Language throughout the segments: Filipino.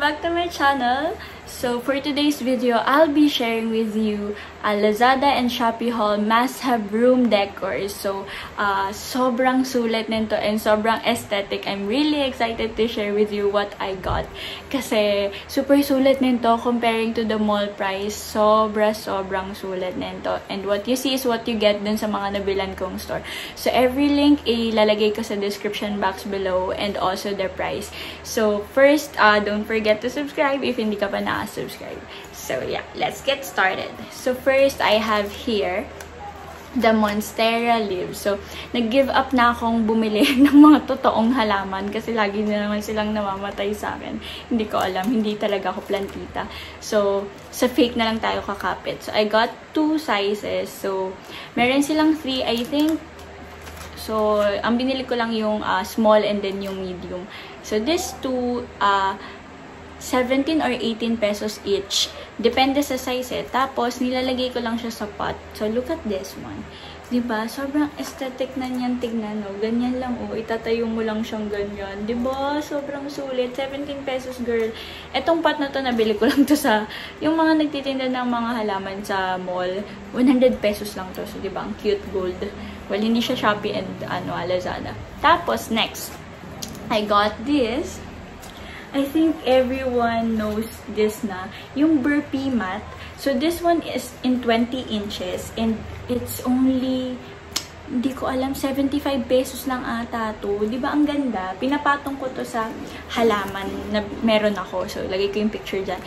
back to my channel. So for today's video, I'll be sharing with you a Lazada and Shopee haul must-have room decor. So sobrang sulit nito and sobrang aesthetic. I'm really excited to share with you what I got. Kasi super sulit nito comparing to the mall price. Sobrang sulit nito. And what you see is what you get dun sa mga nabilan kong store. So every link ilalagay ko sa description box below and also the price. So first, don't forget to subscribe if hindi ka pa subscribe. So yeah, let's get started. So first, I have here the Monstera leaves. So nag-give up na akong bumili ng mga totoong halaman kasi lagi na naman silang namamatay sa akin. Hindi ko alam, hindi talaga ako plantita. So sa fake na lang tayo kakapit. So I got 2 sizes. So meron silang 3, I think. So ang binili ko lang yung small and then yung medium. So these 2 17 or 18 pesos each. Depende sa size eh. Tapos, nilalagay ko lang siya sa pot. So, look at this one. Diba? Sobrang aesthetic na niyan tignan, no? Ganyan lang, oh. Itatayo mo lang siyang ganyan. Diba? Sobrang sulit. 17 pesos, girl. Etong pot na to, nabili ko lang to sa, yung mga nagtitinda ng mga halaman sa mall. 100 pesos lang to. So, diba? Ang cute gold. Well, hindi siya Shopee and, Lazada. Tapos, next. I got this. I think everyone knows this na. Yung Buri Mat. So, this one is in 20 inches. And it's only, hindi ko alam, 75 pesos lang ata to. Diba ang ganda? Pinapatong ko to sa halaman na meron ako. So, lagay ko yung picture dyan.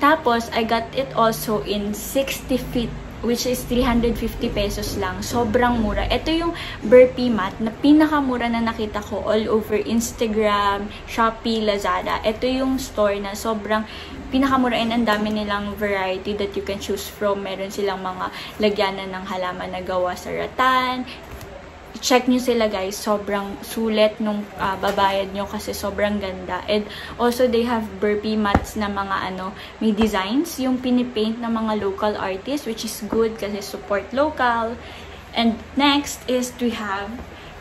Tapos, I got it also in 60 feet. Which is 350 pesos lang. Sobrang mura. Ito yung Buri Mat na pinakamura na nakita ko all over Instagram, Shopee, Lazada. Ito yung store na sobrang pinakamura and ang dami nilang variety that you can choose from. Meron silang mga lagyanan ng halaman na gawa sa rattan. Check nyo sila guys, sobrang sulit nung babayad nyo kasi sobrang ganda. And also they have Buri Mats na mga may designs, yung pinipaint ng mga local artists, which is good kasi support local. And next is we have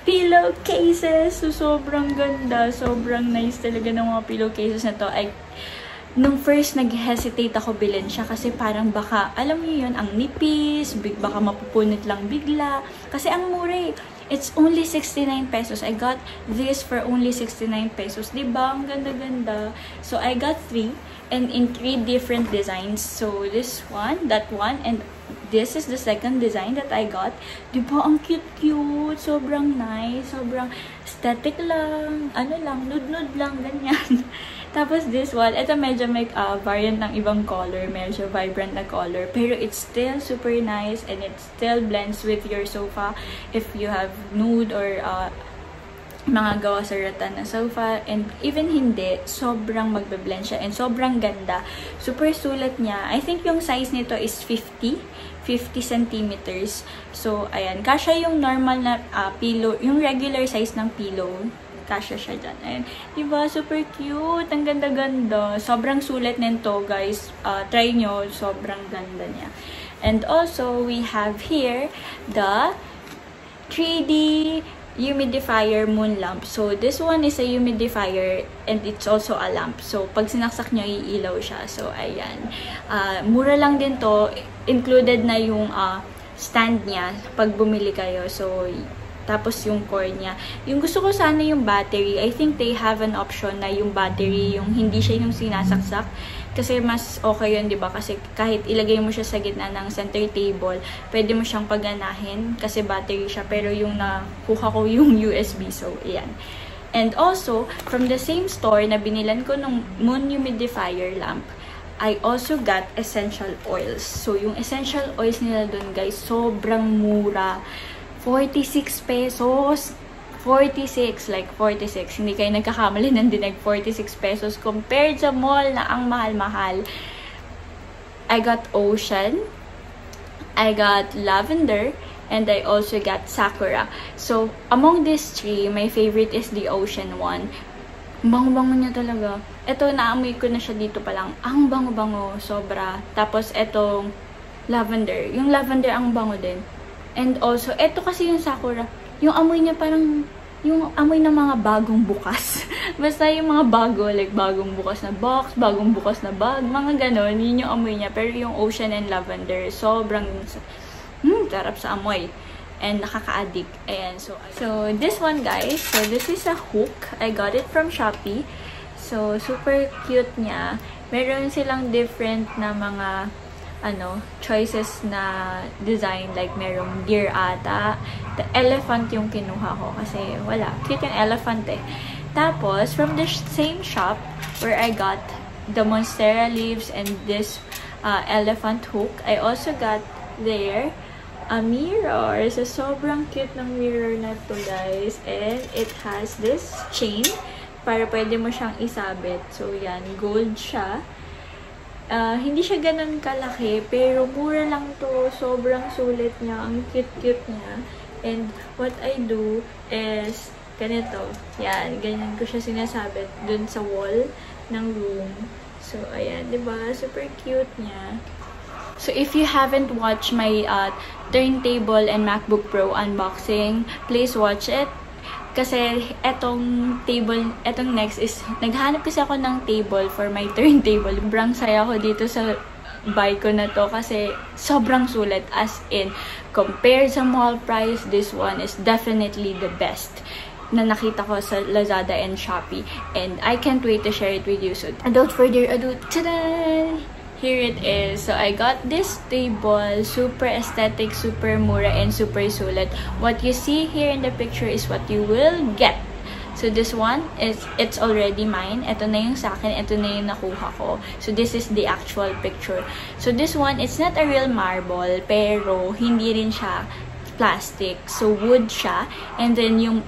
pillowcases. So sobrang ganda, sobrang nice talaga ng mga pillowcases na to. Nung first, nag-hesitate ako bilhin siya kasi parang baka, alam niyo yun, ang nipis, baka mapupunit lang bigla. Kasi ang mura eh. It's only 69 pesos. I got this for only 69 pesos. Diba? Ang ganda-ganda. So, I got 3 and in 3 different designs. So, this one, that one, and this is the second design that I got. Diba? Ang cute-cute. Sobrang nice. Sobrang aesthetic lang. Nude-nude lang. Ganyan. Tapos this one, ito medyo may variant ng ibang color, medyo vibrant na color. Pero it's still super nice and it still blends with your sofa if you have nude or mga gawa sa rattan na sofa. And even hindi, sobrang magbe-blend siya and sobrang ganda. Super sulit niya. I think yung size nito is 50 centimeters. So, ayan. Kasya yung normal na pillow, yung regular size ng pillow. Kasya siya dyan. Ayan. Diba? Super cute. Ang ganda-ganda. Sobrang sulit nito, guys. Try nyo. Sobrang ganda niya. And also, we have here the 3D humidifier moon lamp. So, this one is a humidifier and it's also a lamp. So, pag sinaksak nyo, iilaw siya. So, ayan. Mura lang din to. Included na yung stand niya pag bumili kayo. So, tapos yung cord niya. Yung gusto ko sana yung battery. I think they have an option na yung battery, yung hindi siya yung sinasaksak. Kasi mas okay yun, diba? Kasi kahit ilagay mo siya sa gitna ng center table, pwede mo siyang paganahin kasi battery siya. Pero yung nakuha ko yung USB. So, ayan. And also, from the same store na binilan ko ng moon humidifier lamp, I also got essential oils. So, yung essential oils nila dun, guys, sobrang mura. 46 pesos. 46. Like, 46. Hindi kayo nagkakamali ng dinag 46 pesos compared sa mall na ang mahal-mahal. I got ocean. I got lavender. And I also got sakura. So, among these 3, my favorite is the ocean one. Bango-bango niya talaga. Ito, naamoy ko na siya dito pa lang. Ang bango-bango. Sobra. Tapos, etong lavender. Yung lavender ang bango din. And also, eto kasi yung sakura. Yung amoy niya parang yung amoy ng mga bagong bukas. Basta yung mga bago, like bagong bukas na box, bagong bukas na bag, mga ganon, yun yung amoy niya. Pero yung ocean and lavender, sobrang sarap sa amoy. And nakaka-addict. Ayan, so this one guys, so this is a hook. I got it from Shopee. So, super cute niya. Meron silang different na mga choices na design, like merong deer ata. The elephant yung kinuha ko kasi wala. Cute yung elephant eh. Tapos, from the same shop where I got the Monstera leaves and this elephant hook, I also got there a mirror. So, sobrang cute ng mirror na to guys. And it has this chain para pwede mo siyang isabit. So, yan. Gold siya. Hindi siya ganun kalaki, pero mura lang to. Sobrang sulit niya. Ang cute-cute niya. And what I do is, ganito. Yan, ganyan ko siya sinasabit dun sa wall ng room. So, ayan, diba? Super cute niya. So, if you haven't watched my turntable and MacBook Pro unboxing, please watch it. Kasi etong next is, naghanap kasi ako ng table for my turntable. Sobrang saya ko dito sa buy ko na to kasi sobrang sulit. As in, compared sa mall price, this one is definitely the best na nakita ko sa Lazada and Shopee. And I can't wait to share it with you. So, without further ado, tada! Here it is. So, I got this table. Super aesthetic, super mura, and super sulit. What you see here in the picture is what you will get. So, this one, it's already mine. Ito na yung sa akin. Ito na yung nakuha ko. So, this is the actual picture. So, this one, it's not a real marble, pero hindi rin siya plastic. So, wood siya. And then, yung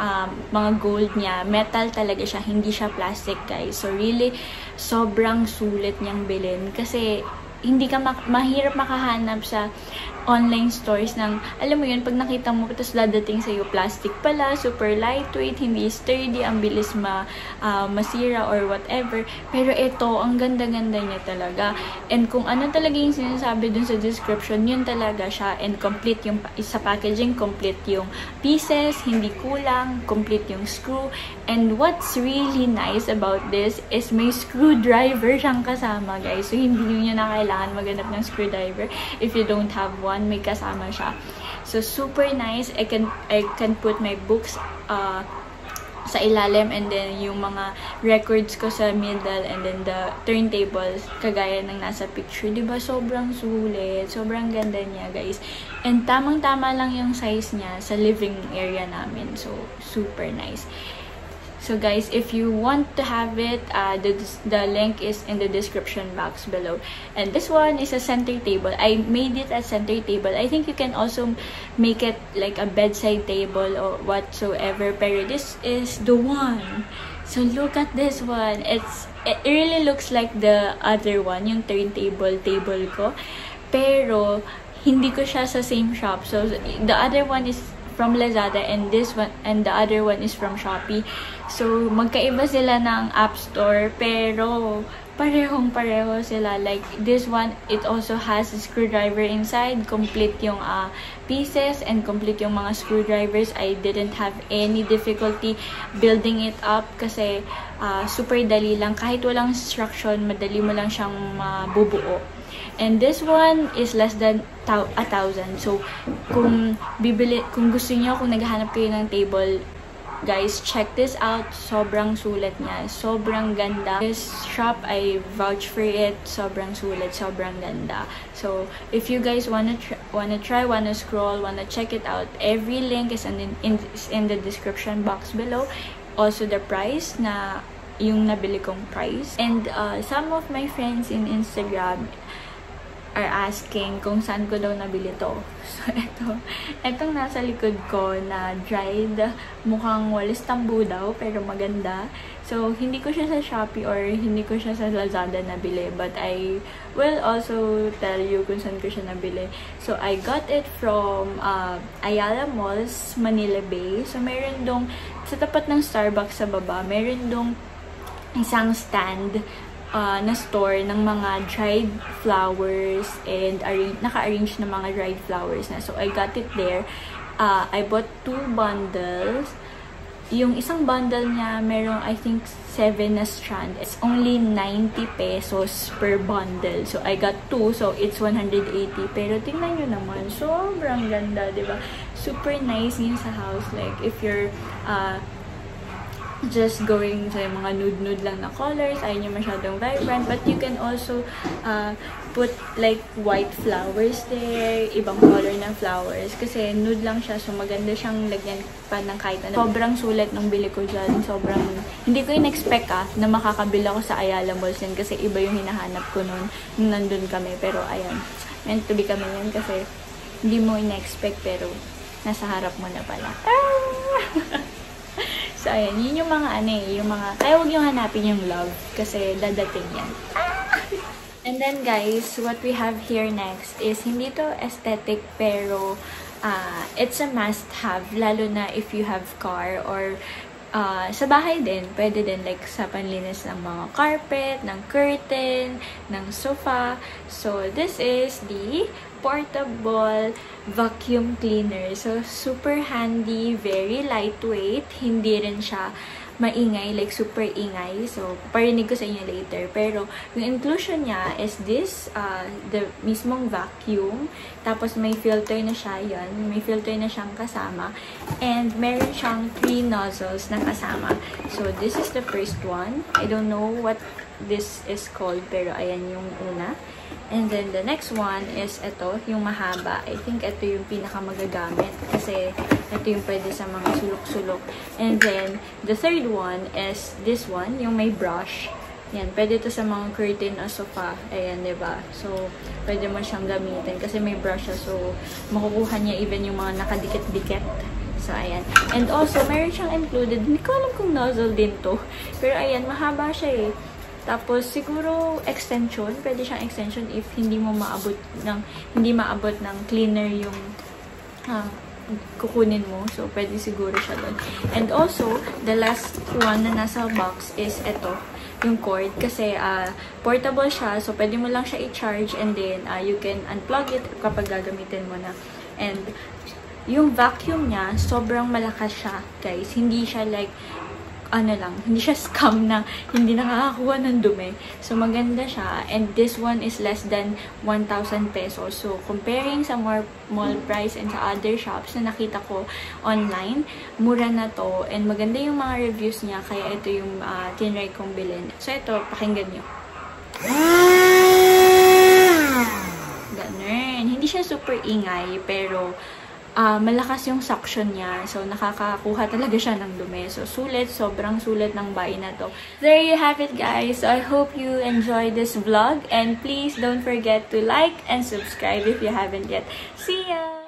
mga gold niya, metal talaga siya. Hindi siya plastic, guys. So, really, sobrang sulit niyang bilhin. Kasi, hindi ka mahirap makahanap sa online stores ng, alam mo yun, pag nakita mo, tapos dadating sa'yo, plastic pala, super lightweight, hindi sturdy, ang bilis masira or whatever. Pero ito, ang ganda-ganda niya talaga. And kung ano talaga yung sinasabi dun sa description, yun talaga siya. And complete yung, sa packaging, complete yung pieces, hindi kulang, complete yung screw. And what's really nice about this is may screwdriver siyang kasama, guys. So, hindi nyo na kailangan maghanap ng screwdriver if you don't have one. May kasama siya. So, super nice. I can put my books sa ilalim, and then yung mga records ko sa middle, and then the turntables kagaya ng nasa picture. Diba? Sobrang sulit. Sobrang ganda niya, guys. And tamang-tama lang yung size niya sa living area namin. So, super nice. So guys, if you want to have it, the link is in the description box below. And this one is a center table. I made it a center table. I think you can also make it like a bedside table or whatsoever. Pero this is the one. So look at this one. It really looks like the other one, yung turntable table ko. Pero hindi ko siya sa same shop. So the other one is from Lazada, and this one and the other one is from Shopee. So, magkaiba sila ng App Store, pero parehong-pareho sila. Like, this one, it also has a screwdriver inside. Complete yung pieces and complete yung mga screwdrivers. I didn't have any difficulty building it up kasi super dali lang. Kahit walang instruction, madali mo lang siyang mabubuo. And this one is less than 1,000. So, kung gusto niyo, kung naghahanap kayo ng table, guys, check this out. Sobrang sulit niya. Sobrang ganda. This shop, I vouch for it. Sobrang sulit. Sobrang ganda. So, if you guys wanna try, wanna scroll, wanna check it out, every link is in the description box below. Also, the price na yung nabili kong price. And some of my friends in Instagram are asking kung saan ko daw nabili to. So, etong nasa likod ko na dried, mukhang walis tambo daw, pero maganda. So, hindi ko siya sa Shopee or hindi ko siya sa Lazada nabili, but I will also tell you kung saan ko siya nabili. So, I got it from Ayala Malls, Manila Bay. So, meron dong, sa tapat ng Starbucks sa baba, meron dong isang stand na store ng mga dried flowers and naka-arrange na mga dried flowers na. So, I got it there. I bought 2 bundles. yung isang bundle niya, merong I think 7 na strand. It's only 90 pesos per bundle. So, I got 2. So, it's 180. Pero, tingnan nyo naman. Sobrang ganda, diba? Super nice yun sa house. Like, if you're just going sa mga nude-nude lang na colors, ayaw nyo masyadong vibrant. But, you can also put like white flowers there, ibang color ng flowers. Kasi nude lang siya, so maganda siyang lagyan pa ng kahit ano. Sobrang sulit nung bili ko dyan. Sobrang, hindi ko in-expect na makakabila ko sa Ayala Malls yan kasi iba yung hinahanap ko nun nung nandun kami. Pero ayan, meant to be kami yan kasi hindi mo in-expect pero nasa harap mo na pala. So ayan, yun yung mga yung mga, kaya huwag yung hanapin yung love kasi dadating yan. And then guys, what we have here next is hindi to aesthetic pero it's a must-have lalo na if you have car or sa bahay din. Pwede din like sa panlinis ng mga carpet, ng curtain, ng sofa. So this is the portable vacuum cleaner. So super handy, very lightweight, hindi rin siya maingay, like super ingay. So, parinig ko sa inyo later. Pero, yung inclusion niya is this, the mismong vacuum. Tapos, may filter na siya yan. May filter na siyang kasama. And, meron siyang 3 nozzles na kasama. So, this is the first one. I don't know what this is called, pero ayan yung una. And then, the next one is ito, yung mahaba. I think ito yung pinakamagagamit kasi ito yung pwede sa mga sulok-sulok. And then, the third one is this one, yung may brush. Yan, pwede ito sa mga curtain o sofa. Ayan, diba? So, pwede mo siyang gamitin kasi may brush siya. So, makukuha niya even yung mga nakadikit-dikit. So, ayan. And also, meron siyang included. Hindi ko alam kung nozzle din to. Pero, ayan, mahaba siya eh. Tapos, siguro, extension. Pwede siyang extension if hindi mo maabot ng cleaner yung kukunin mo. So, pwede siguro siya doon. And also, the last one na nasa box is ito, yung cord. Kasi, portable siya. So, pwede mo lang siya i-charge and then, you can unplug it kapag gagamitin mo na. And, yung vacuum niya, sobrang malakas siya, guys. Hindi siya like, hindi siya scam na hindi nakakakuha ng dumi. So, maganda siya. And this one is less than 1,000 pesos. So, comparing sa more mall price and sa other shops na nakita ko online, mura na to. And maganda yung mga reviews niya. Kaya ito yung tinry kong bilhin. So, ito, pakinggan nyo. Ganun. Hindi siya super ingay, pero malakas yung suction niya. So, nakakakuha talaga siya ng dumi. So, sulit. Sobrang sulit ng buy na to. There you have it, guys. So, I hope you enjoyed this vlog. And please don't forget to like and subscribe if you haven't yet. See ya!